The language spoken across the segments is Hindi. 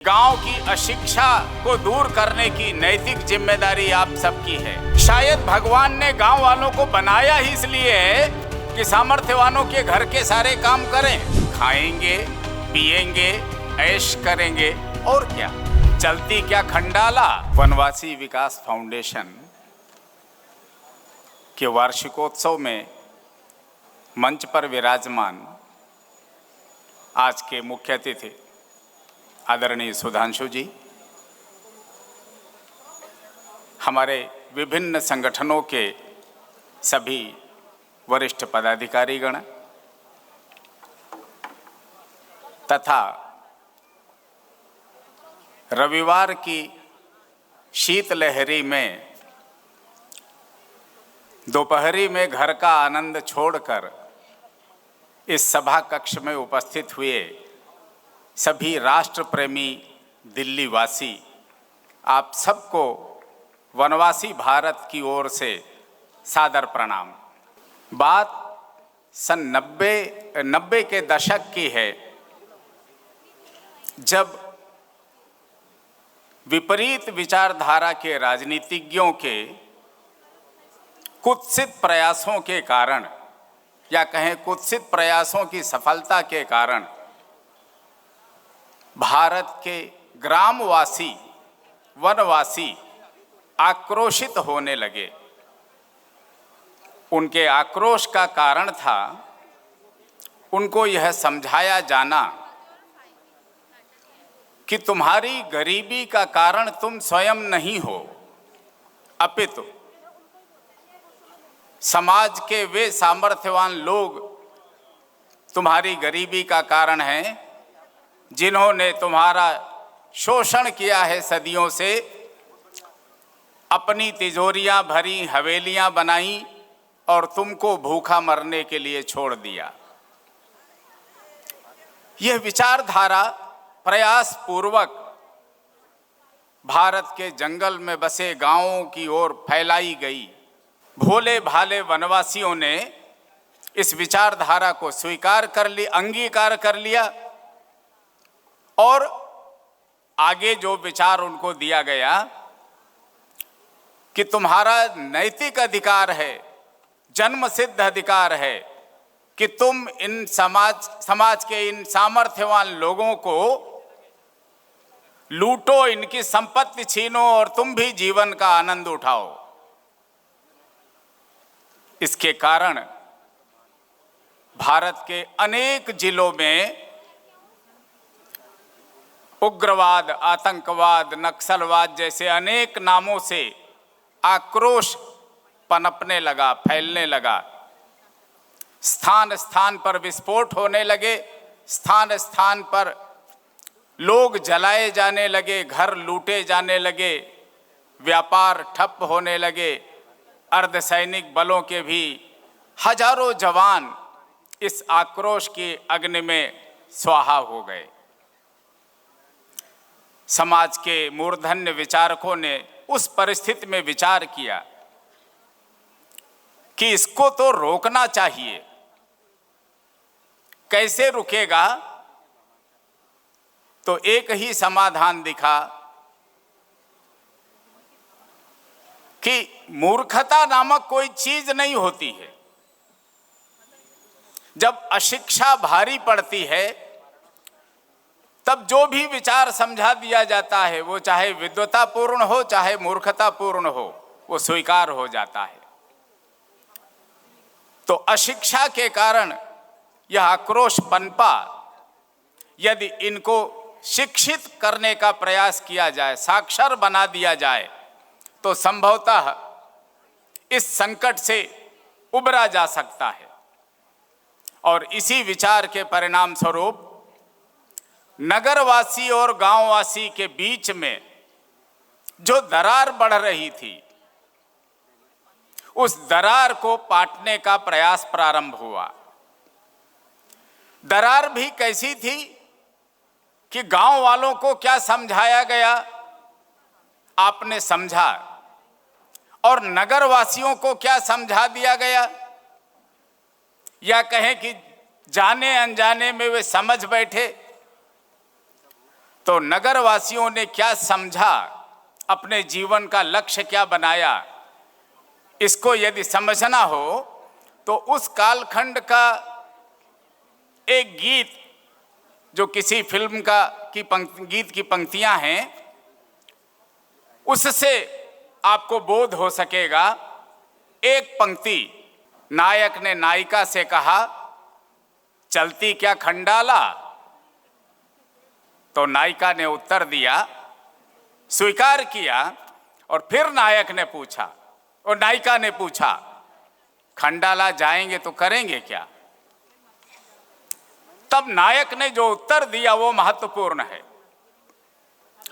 गांव की अशिक्षा को दूर करने की नैतिक जिम्मेदारी आप सबकी है। शायद भगवान ने गांव वालों को बनाया ही इसलिए है कि सामर्थ्यवानों के घर के सारे काम करें, खाएंगे, पिएंगे, ऐश करेंगे और क्या। चलती क्या खंडाला। वनवासी विकास फाउंडेशन के वार्षिकोत्सव में मंच पर विराजमान आज के मुख्य अतिथि आदरणीय सुधांशु जी, हमारे विभिन्न संगठनों के सभी वरिष्ठ पदाधिकारीगण तथा रविवार की शीतलहरी में दोपहरी में घर का आनंद छोड़कर इस सभा कक्ष में उपस्थित हुए सभी राष्ट्र प्रेमी दिल्ली वासी, आप सबको वनवासी भारत की ओर से सादर प्रणाम। बात सन 90 के दशक की है, जब विपरीत विचारधारा के राजनीतिज्ञों के कुत्सित प्रयासों के कारण या कहें कुत्सित प्रयासों की सफलता के कारण भारत के ग्रामवासी, वनवासी आक्रोशित होने लगे। उनके आक्रोश का कारण था उनको यह समझाया जाना कि तुम्हारी गरीबी का कारण तुम स्वयं नहीं हो, अपितु समाज के वे सामर्थ्यवान लोग तुम्हारी गरीबी का कारण हैं जिन्होंने तुम्हारा शोषण किया है, सदियों से अपनी तिजोरियां भरी, हवेलियां बनाई और तुमको भूखा मरने के लिए छोड़ दिया। यह विचारधारा प्रयास पूर्वक भारत के जंगल में बसे गांवों की ओर फैलाई गई। भोले भाले वनवासियों ने इस विचारधारा को स्वीकार कर लिया, अंगीकार कर लिया और आगे जो विचार उनको दिया गया कि तुम्हारा नैतिक अधिकार है, जन्मसिद्ध अधिकार है कि तुम इन समाज के इन सामर्थ्यवान लोगों को लूटो, इनकी संपत्ति छीनो और तुम भी जीवन का आनंद उठाओ। इसके कारण भारत के अनेक जिलों में उग्रवाद, आतंकवाद, नक्सलवाद जैसे अनेक नामों से आक्रोश पनपने लगा, फैलने लगा। स्थान स्थान पर विस्फोट होने लगे, स्थान स्थान पर लोग जलाए जाने लगे, घर लूटे जाने लगे, व्यापार ठप होने लगे। अर्धसैनिक बलों के भी हजारों जवान इस आक्रोश की अग्नि में स्वाहा हो गए। समाज के मूर्धन्य विचारकों ने उस परिस्थिति में विचार किया कि इसको तो रोकना चाहिए। कैसे रुकेगा? तो एक ही समाधान दिखा कि मूर्खता नामक कोई चीज नहीं होती है। जब अशिक्षा भारी पड़ती है तब जो भी विचार समझा दिया जाता है, वो चाहे विद्वतापूर्ण हो चाहे मूर्खतापूर्ण हो, वो स्वीकार हो जाता है। तो अशिक्षा के कारण यह आक्रोश पनपा। यदि इनको शिक्षित करने का प्रयास किया जाए, साक्षर बना दिया जाए, तो संभवतः इस संकट से उबरा जा सकता है। और इसी विचार के परिणाम स्वरूप नगरवासी और गांववासी के बीच में जो दरार बढ़ रही थी, उस दरार को पाटने का प्रयास प्रारंभ हुआ। दरार भी कैसी थी कि गांव वालों को क्या समझाया गया, आपने समझा, और नगरवासियों को क्या समझा दिया गया, या कहें कि जाने अनजाने में वे समझ बैठे। तो नगरवासियों ने क्या समझा, अपने जीवन का लक्ष्य क्या बनाया, इसको यदि समझना हो तो उस कालखंड का एक गीत जो किसी फिल्म का गीत की पंक्तियां हैं, उससे आपको बोध हो सकेगा। एक पंक्ति, नायक ने नायिका से कहा, चलती क्या खंडाला? तो नायिका ने उत्तर दिया, स्वीकार किया। और फिर नायक ने पूछा और नायिका ने पूछा, खंडाला जाएंगे तो करेंगे क्या? तब नायक ने जो उत्तर दिया वो महत्वपूर्ण है,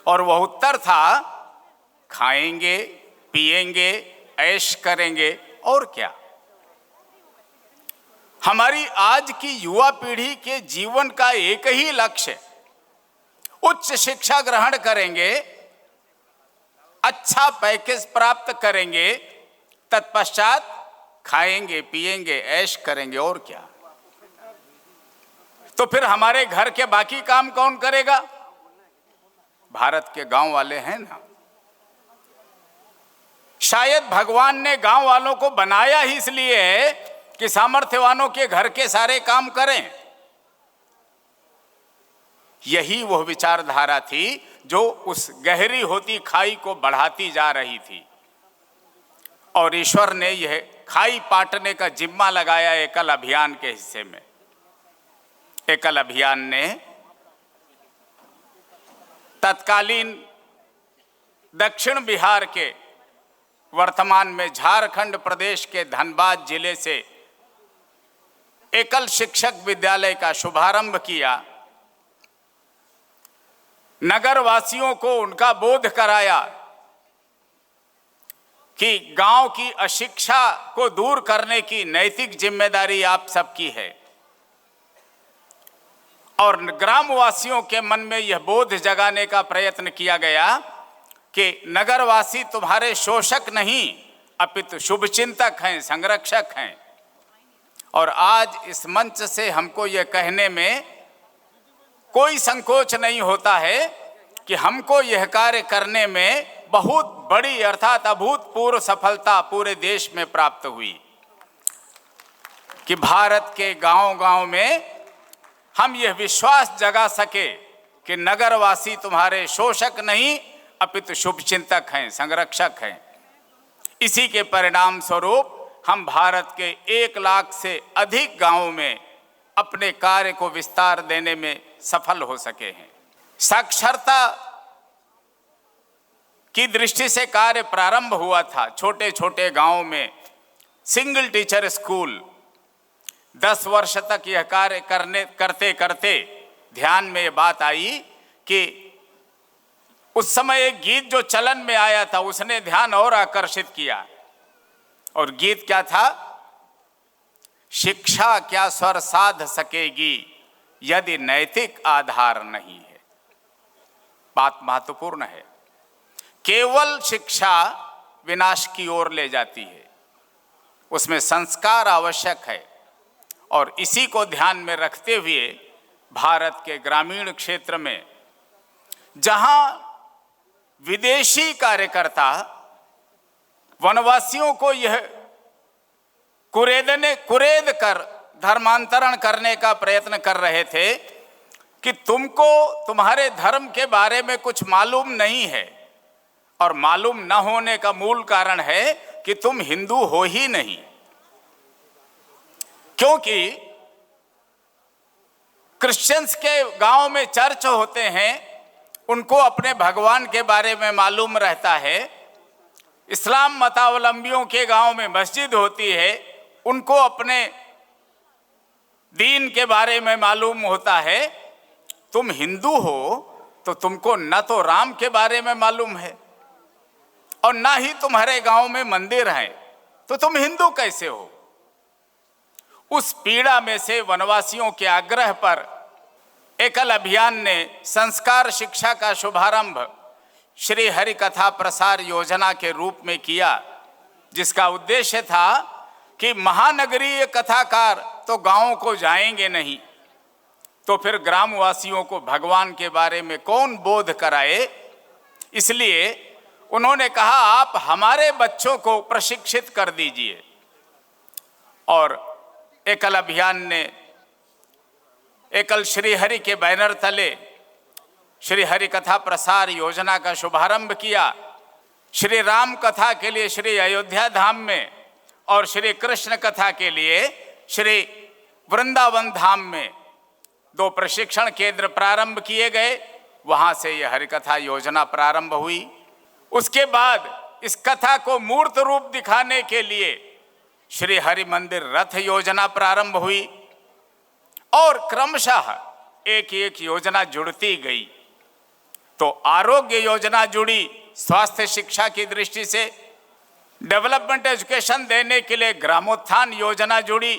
और वह उत्तर था, खाएंगे, पिएंगे, ऐश करेंगे, और क्या। हमारी आज की युवा पीढ़ी के जीवन का एक ही लक्ष्य, उच्च शिक्षा ग्रहण करेंगे, अच्छा पैकेज प्राप्त करेंगे, तत्पश्चात खाएंगे, पिएंगे, ऐश करेंगे, और क्या। तो फिर हमारे घर के बाकी काम कौन करेगा? भारत के गांव वाले हैं ना। शायद भगवान ने गांव वालों को बनाया ही इसलिए है कि सामर्थ्यवानों के घर के सारे काम करें। यही वह विचारधारा थी जो उस गहरी होती खाई को बढ़ाती जा रही थी, और ईश्वर ने यह खाई पाटने का जिम्मा लगाया एकल अभियान के हिस्से में। एकल अभियान ने तत्कालीन दक्षिण बिहार के, वर्तमान में झारखंड प्रदेश के धनबाद जिले से एकल शिक्षक विद्यालय का शुभारंभ किया। नगरवासियों को उनका बोध कराया कि गांव की अशिक्षा को दूर करने की नैतिक जिम्मेदारी आप सबकी है, और ग्रामवासियों के मन में यह बोध जगाने का प्रयत्न किया गया कि नगरवासी तुम्हारे शोषक नहीं अपितु शुभचिंतक हैं, संरक्षक हैं। और आज इस मंच से हमको यह कहने में कोई संकोच नहीं होता है कि हमको यह कार्य करने में बहुत बड़ी अर्थात अभूतपूर्व सफलता पूरे देश में प्राप्त हुई कि भारत के गांव-गांव में हम यह विश्वास जगा सके कि नगरवासी तुम्हारे शोषक नहीं अपितु शुभचिंतक हैं, संरक्षक हैं। इसी के परिणाम स्वरूप हम भारत के 1 लाख से अधिक गांवों में अपने कार्य को विस्तार देने में सफल हो सके हैं। साक्षरता की दृष्टि से कार्य प्रारंभ हुआ था। छोटे छोटे गांवों में सिंगल टीचर स्कूल, 10 वर्ष तक यह कार्य करते करते ध्यान में ये बात आई कि उस समय एक गीत जो चलन में आया था उसने ध्यान और आकर्षित किया, और गीत क्या था? शिक्षा क्या स्वर साध सकेगी यदि नैतिक आधार नहीं है। बात महत्वपूर्ण है। केवल शिक्षा विनाश की ओर ले जाती है, उसमें संस्कार आवश्यक है। और इसी को ध्यान में रखते हुए भारत के ग्रामीण क्षेत्र में जहां विदेशी कार्यकर्ता वनवासियों को यह कुरेद कर धर्मांतरण करने का प्रयत्न कर रहे थे कि तुमको तुम्हारे धर्म के बारे में कुछ मालूम नहीं है, और मालूम न होने का मूल कारण है कि तुम हिंदू हो ही नहीं। क्योंकि क्रिश्चियंस के गांव में चर्च होते हैं, उनको अपने भगवान के बारे में मालूम रहता है। इस्लाम मतावलंबियों के गांव में मस्जिद होती है, उनको अपने दीन के बारे में मालूम होता है। तुम हिंदू हो तो तुमको न तो राम के बारे में मालूम है और ना ही तुम्हारे गांव में मंदिर है, तो तुम हिंदू कैसे हो? उस पीड़ा में से वनवासियों के आग्रह पर एकल अभियान ने संस्कार शिक्षा का शुभारंभ श्री हरि कथा प्रसार योजना के रूप में किया, जिसका उद्देश्य था कि महानगरीय कथाकार तो गांवों को जाएंगे नहीं, तो फिर ग्रामवासियों को भगवान के बारे में कौन बोध कराए। इसलिए उन्होंने कहा आप हमारे बच्चों को प्रशिक्षित कर दीजिए। और एकल अभियान ने एकल श्रीहरि के बैनर तले श्री हरि कथा प्रसार योजना का शुभारंभ किया। श्री राम कथा के लिए श्री अयोध्या धाम में और श्री कृष्ण कथा के लिए श्री वृंदावन धाम में 2 प्रशिक्षण केंद्र प्रारंभ किए गए। वहां से यह हरिकथा योजना प्रारंभ हुई। उसके बाद इस कथा को मूर्त रूप दिखाने के लिए श्री हरि मंदिर रथ योजना प्रारंभ हुई और क्रमशः एक एक योजना जुड़ती गई। तो आरोग्य योजना जुड़ी स्वास्थ्य शिक्षा की दृष्टि से, डेवलपमेंट एजुकेशन देने के लिए ग्रामोत्थान योजना जुड़ी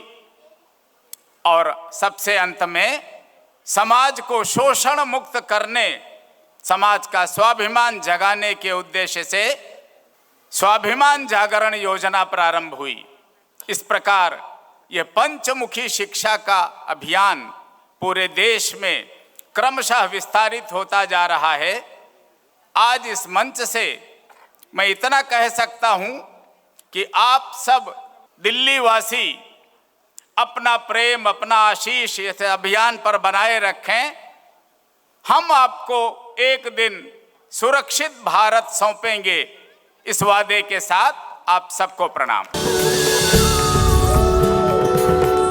और सबसे अंत में समाज को शोषण मुक्त करने, समाज का स्वाभिमान जगाने के उद्देश्य से स्वाभिमान जागरण योजना प्रारंभ हुई। इस प्रकार यह पंचमुखी शिक्षा का अभियान पूरे देश में क्रमशः विस्तारित होता जा रहा है। आज इस मंच से मैं इतना कह सकता हूं कि आप सब दिल्ली वासी अपना प्रेम, अपना आशीष इस अभियान पर बनाए रखें। हम आपको एक दिन सुरक्षित भारत सौंपेंगे। इस वादे के साथ आप सबको प्रणाम।